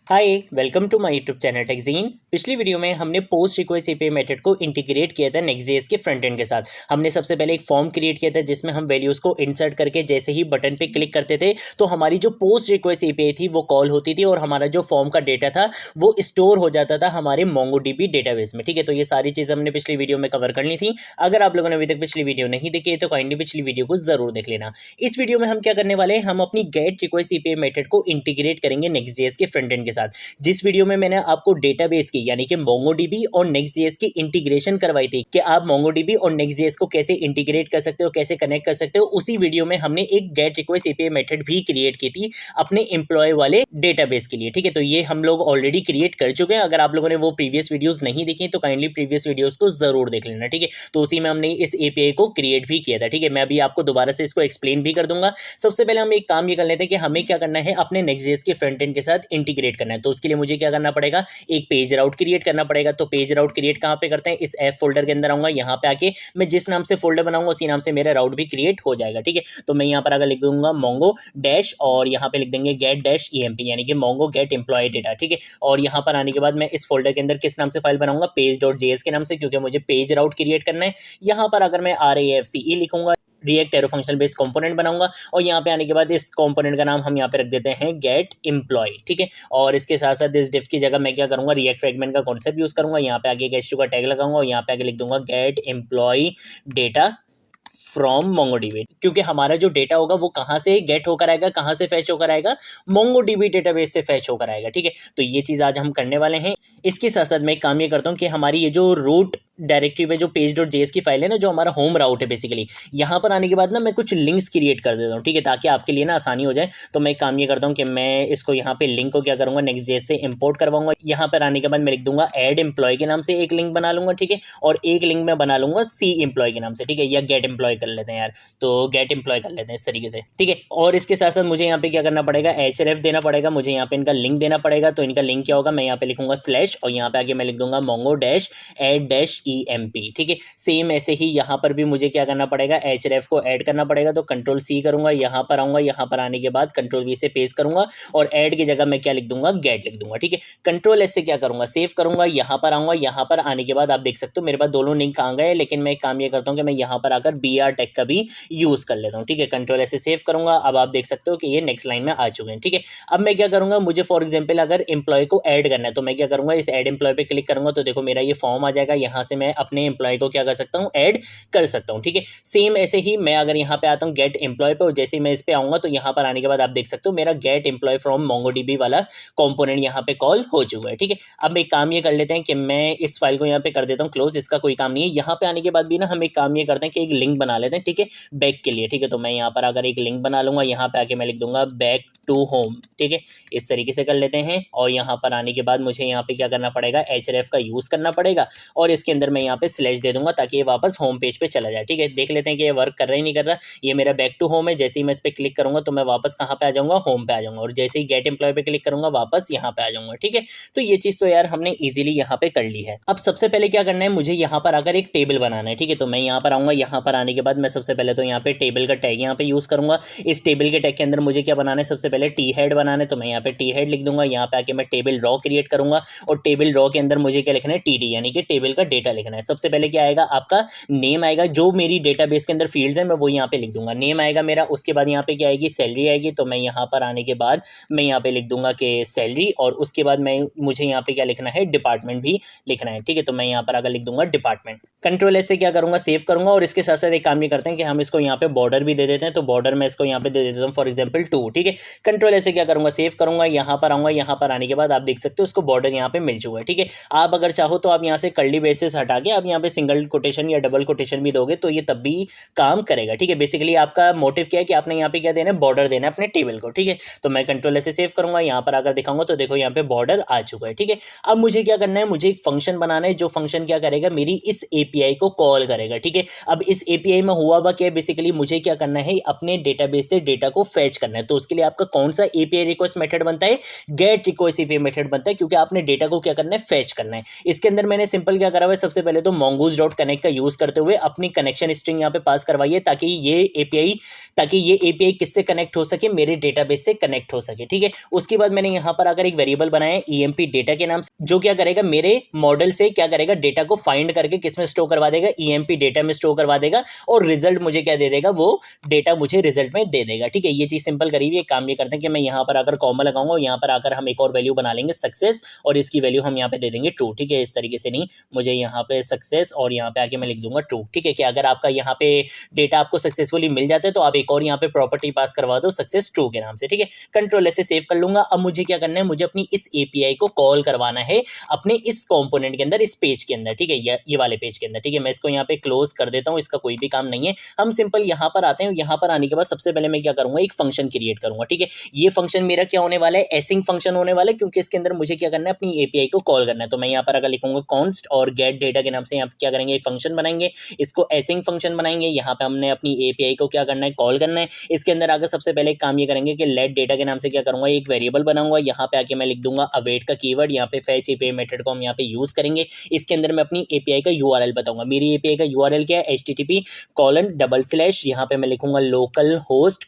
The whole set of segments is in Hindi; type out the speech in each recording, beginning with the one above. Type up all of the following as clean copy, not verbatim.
Hi welcome to my YouTube channel टेक्जीन। पिछली वीडियो में हमने पोस्ट रिक्वेस्ट एपीआई मेथड को इंटीग्रेट किया था नेक्स्ट.जेएस के फ्रंट एंड के साथ। हमने सबसे पहले एक फॉर्म क्रिएट किया था जिसमें हम वैल्यूज़ को इंसर्ट करके जैसे ही बटन पे क्लिक करते थे तो हमारी जो पोस्ट रिक्वेस्ट एपीआई थी वो कॉल होती थी और हमारा जो फॉर्म का डेटा था वो स्टोर हो जाता था हमारे मोंगोडीबी डेटाबेस में। ठीक है, तो ये सारी चीज़ हमने पिछली वीडियो में कवर करनी थी। अगर आप लोगों ने अभी तक पिछली वीडियो नहीं देखी है तो काइंडली पिछली वीडियो को जरूर देख लेना। इस वीडियो में हम क्या करने वाले हैं, हम अपनी गेट रिक्वेस्ट एपीआई मेथड को इंटीग्रेट करेंगे नेक्स्ट.जेएस के फ्रंट एंड के साथ। जिस वीडियो में मैंने आपको डेटाबेस की यानी कि मोंगोडीबी और नेक्स्ट.जेएस की इंटीग्रेशन करवाई थी कि आप मोंगोडीबी और नेक्स्ट.जेएस को कैसे इंटीग्रेट कर सकते हो, कैसे कनेक्ट कर सकते हो, उसी वीडियो में हमने एक गेट रिक्वेस्ट एपीआई मेथड भी क्रिएट की थी अपने एम्प्लॉय वाले डेटाबेस के लिए। ठीक है, तो ये हम लोग ऑलरेडी क्रिएट कर चुके हैं। अगर आप लोगों ने वो प्रीवियस वीडियोस नहीं देखी तो काइंडली प्रीवियस वीडियोस को जरूर देख लेना। ठीक है, तो उसी में हमने इस एपीआई को क्रिएट भी किया था। ठीक है, मैं अभी आपको दोबारा से इसको एक्सप्लेन भी कर दूंगा। सबसे पहले हम एक काम ये कर लेते हैं कि हमें क्या करना है, अपने नेक्स्ट.जेएस के फ्रंट एंड के साथ इंटीग्रेट करना है। तो उसके लिए मुझे क्या करना पड़ेगा, एक पेज राउट क्रिएट करना पड़ेगा। तो पेज राउट क्रिएट कहाँ पे करते हैं, इस ऐप फोल्डर के अंदर आऊंगा। यहाँ पे आके मैं जिस नाम से फोल्डर बनाऊंगा उसी नाम से मेरा राउट भी क्रिएट हो जाएगा। ठीक है, तो मैं यहाँ पर अगर लिख दूंगा मोंगो डैश और यहाँ पे लिख देंगे गेट डैश ईएमपी यानी कि मोंगो गेट एम्प्लॉय डेटा। ठीक है, और यहाँ पर आने के बाद मैं इस फोल्डर के अंदर किस नाम से फाइल बनाऊंगा, पेज.js के नाम से, क्योंकि मुझे पेज राउट क्रिएट करना है। यहाँ पर अगर मैं RAFCE लिखूंगा, react arrow functional based component बनाऊंगा और यहाँ पे आने के बाद इस कंपोनेंट का नाम हम यहाँ पे रख देते हैं गेट एम्प्लॉय। ठीक है, और इसके साथ साथ इस डिफ की जगह मैं क्या करूंगा, रिएक्ट फ्रेगमेंट का कॉन्सेप्ट यूज करूंगा। यहाँ पे आगे एच2 का टैग लगाऊंगा और यहाँ पे आगे लिख दूंगा get employ data from MongoDB, क्योंकि हमारा जो डेटा होगा वो कहाँ से गेट होकर आएगा, कहाँ से फैच होकर आएगा, मोंगोडीबी डेटाबेस से फैच होकर आएगा। ठीक है, तो ये चीज़ आज हम करने वाले हैं। इसके साथ साथ मैं एक काम ये करता हूँ कि हमारी ये जो रूट डायरेक्टरी में जो पेज.js की फाइल है ना, जो हमारा होम राउट है बेसिकली, यहाँ पर आने के बाद ना मैं कुछ लिंक्स क्रिएट कर देता हूँ। ठीक है, ताकि आपके लिए ना आसानी हो जाए। तो मैं एक काम ये करता हूँ कि मैं इसको यहाँ पे लिंक को क्या करूँगा, नेक्स्ट.जेएस से इंपोर्ट करवाऊंगा। यहाँ पर आने के बाद मैं लिख दूंगा एड एम्प्लॉय के नाम से एक लिंक बना लूंगा। ठीक है, और एक लिंक मैं बना लूंगा सी एम्प्लॉय के नाम से। ठीक है, या गेट एम्प्लॉय कर लेते हैं यार, तो गेट एम्प्लॉय कर लेते हैं इस तरीके से। ठीक है, और इसके साथ साथ मुझे यहाँ पे क्या करना पड़ेगा, href देना पड़ेगा, मुझे यहाँ पे इनका लिंक देना पड़ेगा। तो इनका लिंक क्या होगा, मैं यहाँ पे लिखूंगा स्लैश और यहाँ पे आगे मैं लिख दूंगा Mongo dash ed dash EMP. ठीक है, सेम ऐसे ही यहाँ पर भी मुझे क्या करना पड़ेगा, href को ऐड करना पड़ेगा। तो कंट्रोल सी करूंगा, यहाँ पर आऊंगा, यहाँ पर आने के बाद कंट्रोल वी से पेस्ट करूंगा और ऐड की जगह मैं क्या लिख दूंगा, गेट लिख दूंगा। ठीक है, कंट्रोल एस से क्या करूंगा, सेव करूंगा, यहाँ पर आऊंगा। यहाँ पर आने के बाद आप देख सकते हो मेरे पास दोनों लिंक आ गए, लेकिन मैं एक काम ये करता हूँ कि मैं यहाँ पर आकर BR टैग का भी यूज कर लेता हूँ। ठीक है, कंट्रोल एस से सेव करूंगा। अब आप देख सकते हो कि ये नेक्स्ट लाइन में आ चुके हैं। ठीक है, अब मैं क्या करूंगा, मुझे फॉर एग्जाम्पल अगर एम्प्लॉय को ऐड करना है तो मैं क्या करूंगा, इस ऐड एम्प्लॉय पे क्लिक करूंगा तो देखो मेरा ये फॉर्म आ जाएगा। यहाँ से मैं अपने एम्प्लॉय को क्या कर सकता हूँ, ऐड कर सकता हूँ। ठीक है, सेम ऐसे ही मैं अगर यहाँ पे आता हूँ गेट एम्प्लॉय पे और जैसे ही मैं इस पे आऊंगा तो यहाँ पर आने के बाद आप देख सकते हो मेरा गेट एम्प्लॉय फ्रॉम मोंगोडीबी वाला कंपोनेंट यहाँ पे कॉल हो चुका है। ठीक है, अब एक काम ये कर लेते हैं कि मैं इस फाइल को यहाँ पे कर देता हूँ क्लोज, इसका कोई काम नहीं है। यहाँ पे आने के बाद भी ना हम एक काम ये करते हैं कि एक लिंक बना लेते हैं। ठीक है, बैक के लिए। ठीक है, तो मैं यहाँ पर अगर एक लिंक बना लूंगा, यहाँ पे आके मैं लिख दूंगा बैक टू होम। ठीक है, इस तरीके से कर लेते हैं और यहाँ पर आने के बाद मुझे यहाँ पे क्या करना पड़ेगा, href का यूज करना पड़ेगा और इसके अंदर मैं यहाँ पे स्लैश दे दूंगा ताकि ये वापस होम पेज पे चला जाए। ठीक है, देख लेते हैं कि ये वर्क कर रहा है नहीं कर रहा। ये मेरा बैक टू होम है, जैसे ही मैं इस पर क्लिक करूंगा तो मैं वापस कहाँ पे आ जाऊंगा, होम पे आ जाऊंगा, और जैसे ही गेट एम्प्लॉय पे क्लिक करूंगा वापस यहाँ पे आ जाऊंगा। ठीक है, तो ये चीज़ तो यार हमने ईजिली यहाँ पे कर ली है। अब सबसे पहले क्या करना है, मुझे यहाँ पर आकर एक टेबल बनाना है। ठीक है, तो मैं यहाँ पर आऊँगा, यहाँ पर आने के बाद मैं सबसे पहले तो यहाँ पे टेबल का टैग यहाँ पे यूज़ करूँगा। इस टेबल के टैग के अंदर मुझे क्या बनाना है, सबसे पहले टी हेड बनाना है। तो मैं यहाँ पे टी हेड लिख दूंगा, यहाँ पे आके मैं टेबल रॉ क्रिएट करूँगा और टेबल रॉ के अंदर मुझे क्या लिखना है, TD यानी कि टेबल का डेटा लिखना है। सबसे पहले क्या आएगा, आपका नेम आएगा, जो मेरी डेटाबेस के अंदर फील्ड्स है मैं वो यहाँ पे लिख दूंगा, नेम आएगा मेरा। उसके बाद यहाँ पे क्या आएगी, सैलरी आएगी। तो मैं यहाँ पर आने के बाद मैं यहाँ पे लिख दूंगा कि सैलरी, और उसके बाद मुझे यहाँ पे क्या लिखना है, डिपार्टमेंट भी लिखना है। ठीक है, तो मैं यहाँ पर अगर लिख दूंगा डिपार्टमेंट। कंट्रोल एस से क्या करूँगा, सेव करूँगा और इसके साथ साथ एक काम ये करते हैं कि हम इसको यहाँ पे बॉर्डर भी दे देते हैं। तो बॉर्डर में इसको यहाँ पे दे देता हूँ फॉर एग्जाम्पल 2। ठीक है, कंट्रोल एस से क्या करूँगा, सेव करूँगा, यहाँ पर आऊँगा, यहाँ पर आने के बाद आप देख सकते हो उसको बॉर्डर यहाँ पे मिल चुका है। ठीक है, आप अगर चाहो तो आप यहाँ से कर्ली ब्रेसेस हटा के आप यहाँ पे सिंगल कोटेशन या डबल कोटेशन भी दोगे तो ये तब भी काम करेगा। ठीक है, बेसिकली आपका मोटिव क्या है कि आपने यहाँ पे क्या देना है, बॉर्डर देना है अपने टेबल को। ठीक है, तो मैं कंट्रोल से सेव करूंगा, यहाँ पर अगर दिखाऊंगा तो देखो यहाँ पे बॉर्डर आ चुका है। ठीक है, अब मुझे क्या करना है, मुझे एक फंक्शन बनाना है जो फंक्शन क्या करेगा, मेरी इस एपीआई को कॉल करेगा। ठीक है, अब इस एपीआई में हुआ क्या है, बेसिकली मुझे क्या करना है, अपने डेटाबेस से डेटा को फैच करना है। तो उसके लिए आपका कौन सा एपीआई रिक्वेस्ट मेथड बनता है, गेट रिक्वेस्ट एपीआई मेथड बनता है, क्योंकि आपने डेटा को क्या करना है, फैच करना है। इसके अंदर मैंने सिंपल क्या करा हुआ है, सबसे सबसे पहले तो mongoose डॉट कनेक्ट का यूज करते हुए अपनी कनेक्शन स्ट्रिंग यहाँ पे पास करवाइए ताकि ये एपीआई किससे कनेक्ट हो सके, मेरे डेटाबेस से कनेक्ट हो सके। ठीक है, उसके बाद मैंने यहाँ पर अगर एक वेरिएबल बनाया ईएमपी डेटा के नाम से, जो क्या करेगा मेरे मॉडल से क्या करेगा, डेटा को फाइंड करके किस में स्टोर करवा देगा, ईएमपी डेटा में स्टोर करवा देगा और रिजल्ट मुझे क्या दे देगा, वो डेटा मुझे रिजल्ट में दे देगा। ठीक है, ये चीज सिंपल करी हुई है। काम ये करते हैं कि मैं यहाँ पर आकर कॉमा लगाऊंगा, यहाँ पर आकर हम एक और वैल्यू बना लेंगे सक्सेस और इसकी वैल्यू हम यहाँ पे दे देंगे ट्रू। ठीक है, इस तरीके से नहीं, मुझे यहाँ पे सक्सेस और यहाँ पे आके मैं लिख दूंगा ट्रू। ठीक है, कि अगर आपका यहाँ पे डेटा आपको सक्सेसफुली मिल जाता है तो आप एक और यहाँ पे प्रॉपर्टी पास करवा दो सक्सेस ट्रू के नाम से। ठीक है, कंट्रोल से सेव कर लूंगा। अब मुझे क्या करना है, मुझे अपनी इस एपीआई को कॉल करवाना है अपने इस कंपोनेंट के अंदर, इस पेज के अंदर। ठीक है, ये वाले पेज के अंदर। ठीक है, मैं इसको यहाँ पे क्लोज कर देता हूँ, इसका कोई भी काम नहीं है। हम सिंपल यहाँ पर आते हैं, यहाँ पर आने के बाद सबसे पहले मैं क्या करूंगा, एक फंक्शन क्रिएट करूंगा। ठीक है, ये फंक्शन मेरा क्या होने वाला है, एसिंग फंक्शन होने वाला है, क्योंकि इसके अंदर मुझे क्या करना है, अपनी एपीआई को कॉल करना है। तो मैं यहाँ पर अगर लिखूंगा कॉन्स्ट और गेट डेटा के नाम से यहाँ क्या करेंगे, एक फंक्शन बनाएंगे, इसको एसिंग फंक्शन बनाएंगे। यहाँ पे हमने अपनी एपीआई को क्या करना है, कॉल करना है। इसके अंदर आकर सबसे पहले एक काम ये करेंगे कि लेट डेटा के नाम से क्या करूंगा, एक वेरिएबल बनाऊंगा। यहाँ पे आके मैं लिख दूंगा अवेट का कीवर्ड, यहाँ पे फैच एपीआई मेथड को हम यहाँ पे यूज करेंगे। इसके अंदर मैं अपनी एपीआई का यूआरएल बताऊंगा। मेरी एपीआई का यूआरएल क्या है, http:// यहाँ पे मैं लिखूंगा लोकल होस्ट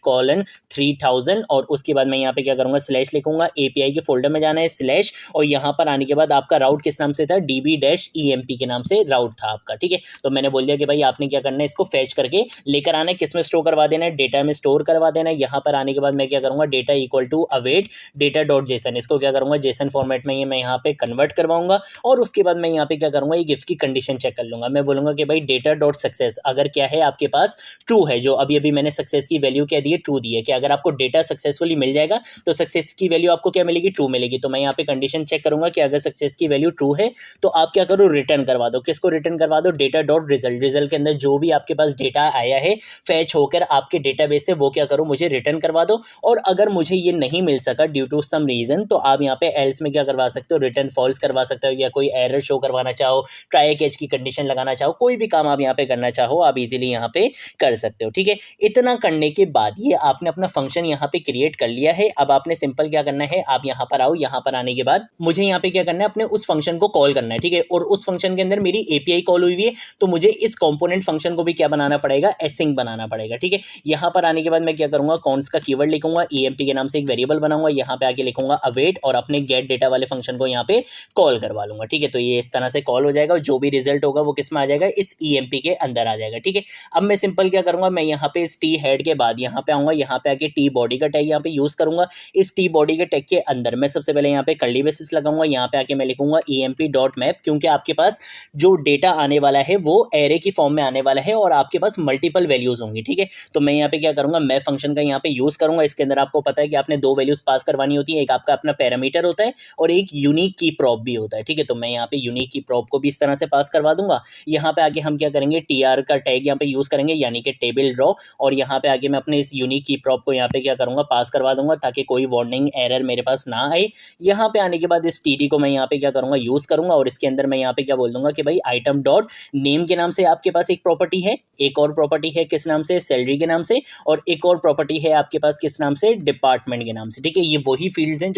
3000 और उसके बाद मैं यहाँ पे क्या करूंगा, स्लैश लिखूंगा। एपीआई के फोल्डर में जाना है स्लैश, और यहाँ पर आने के बाद आपका राउट किस नाम से था, db-emp के नाम से राउट था आपका। ठीक है, तो मैंने बोल दिया कि भाई आपने क्या करना है, इसको फैच करके लेकर आना है, किस में स्टोर करवा देना है, डेटा में स्टोर करवा देना है। यहाँ पर आने के बाद मैं क्या करूंगा, data equal to await data dot JSON, इसको क्या करूंगा, जेसन फॉर्मेट में ये मैं यहाँ पे कन्वर्ट करवाऊंगा। और उसके बाद मैं यहाँ पे क्या करूंगा, एक इफ की कंडीशन चेक कर लूंगा। मैं बोलूंगा कि भाई डेटा डॉट सक्सेस अगर क्या है आपके पास ट्रू है, जो अभी अभी मैंने सक्सेस की वैल्यू क्या दी है, ट्रू दी है, कि अगर आपको डेटा सक्सेसफुली मिल जाएगा तो सक्सेस की वैल्यू आपको क्या मिलेगी, ट्रू मिलेगी। तो मैं यहाँ पे कंडीशन चेक करूंगा कि अगर सक्सेस की वैल्यू ट्रू है तो आप क्या करो, रिटर्न करवा दो। किसको रिटर्न करवा दो, डेटा डॉट रिजल्ट, रिजल्ट के अंदर जो भी आपके पास डेटा आया है फैच होकर आपके डेटाबेस से, वो क्या करो, मुझे रिटर्न करवा दो। और अगर मुझे ये नहीं मिल सका ड्यू टू सम रीजन, तो आप यहाँ पे एल्स में क्या करवा सकते हो, रिटर्न फॉल्स करवा सकते हो, या कोई एरर शो करवाना चाहो, ट्राई कैच की कंडीशन लगाना चाहो, कोई भी काम आप यहाँ पे करना चाहो आप इजीली यहाँ पे कर सकते हो। ठीक है, इतना करने के बाद ये आपने अपना फंक्शन यहाँ पे क्रिएट कर लिया है। अब आपने सिंपल क्या करना है, आप यहाँ पर आओ, यहाँ पर आने के बाद मुझे यहाँ पे क्या करना है, अपने उस फंक्शन को कॉल करना है। ठीक है, और उस फंक्शन के अंदर मेरी एपीआई कॉल हुई है, तो मुझे इस कंपोनेंट फंक्शन को भी क्या बनाना पड़ेगा, एसिंग बनाना पड़ेगा। ठीक है, यहाँ पर आने के बाद मैं क्या करूंगा, कॉन्स का कीवर्ड लिखूंगा, ईएमपी के नाम से एक वेरिएबल बनाऊंगा, यहाँ पे आके लिखूंगा अवेट और अपने गेट डेटा वाले फंक्शन को यहाँ पे कॉल करवा लूंगा। ठीक है, तो ये इस तरह से कॉल हो जाएगा और जो भी रिजल्ट होगा वो किस में आ जाएगा, इस ईएमपी के अंदर आ जाएगा। ठीक है, अब मैं सिंपल क्या करूंगा, मैं यहाँ पे इस टी हेड के बाद यहाँ पे आऊंगा, यहाँ पे आके टी बॉडी का टैग यहाँ पे यूज करूंगा। इस टी बॉडी के टैग के अंदर मैं सबसे पहले यहाँ पे कर्ली ब्रेसेस लगाऊंगा, यहाँ पे आके मैं लिखूंगा ईएमपी डॉट मैप, क्योंकि आपके पास जो डेटा आने वाला है वो एरे की फॉर्म में आने वाला है और आपके पास मल्टीपल वैल्यूज होंगी। ठीक है, तो मैं यहाँ पे क्या करूंगा, मैप फंक्शन का यहाँ पे यूज करूंगा। इसके अंदर आपको पता है कि आपने दो वैल्यूज पास करवानी होती है, एक आपका अपना पैरामीटर होता है और एक यूनिक की प्रॉप भी होता है। ठीक है, तो मैं यहाँ पे यूनिक की प्रॉप को भी इस तरह से पास करवा दूंगा। यहाँ पे आगे हम क्या करेंगे, टीआर का टैग यहाँ पे यूज करेंगे, यानी कि टेबल ड्रॉ, और यहाँ पे आगे मैं अपने इस यूनिक की प्रॉप को यहाँ पे क्या करूंगा, पास करवा दूंगा, ताकि कोई वार्निंग एरर मेरे पास ना आए। यहाँ पे आने के बाद इस टीडी को मैं यहाँ पे क्या करूंगा, यूज करूंगा, और इसके अंदर मैं यहाँ पे क्या बोल दूंगा कि भाई आइटम डॉट नेम के नाम से आपके पास एक प्रॉपर्टी है, एक और प्रॉपर्टी है किस नाम से, सैलरी के नाम से, और एक और प्रॉपर्टी है आपके पास किस नाम से, डिपार्टमेंट के नाम से। ठीक है, ये वही फील्ड्स हैं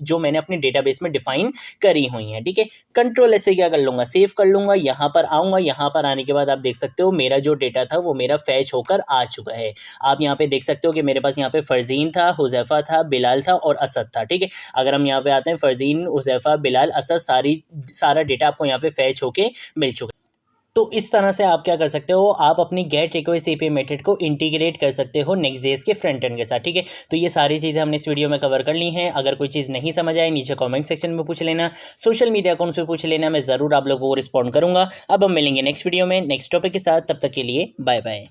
जो मैंने अपने डेटाबेस में डिफाइन करी हुई हैं। ठीक है, कंट्रोल से क्या कर लूंगा, सेव कर लूंगा, यहाँ पर आऊंगा। यहाँ पर आने के बाद आप देख सकते हो मेरा जो डेटा था वो मेरा फैच होकर आ चुका है। आप यहाँ पे देख सकते हो कि मेरे पास यहाँ पे फरजीन था, हुजैफा था, बिलाल था और असद था। ठीक है, अगर हम यहाँ पे आते हैं, फरजीन, हुजैफा, बिलाल, असद, सारा डेटा आपको यहाँ पे फैच होके मिल चुका है। तो इस तरह से आप क्या कर सकते हो, आप अपनी गेट रिक्वेस्ट एपीआई मेथड को इंटीग्रेट कर सकते हो नेक्स्ट.जेएस के फ्रंट एंड के साथ। ठीक है, तो ये सारी चीज़ें हमने इस वीडियो में कवर कर ली हैं। अगर कोई चीज़ नहीं समझ आए नीचे कमेंट सेक्शन में पूछ लेना, सोशल मीडिया अकाउंट्स पे पूछ लेना, मैं ज़रूर आप लोगों को रिस्पॉन्ड करूंगा। अब हम मिलेंगे नेक्स्ट वीडियो में नेक्स्ट टॉपिक के साथ, तब तक के लिए बाय बाय।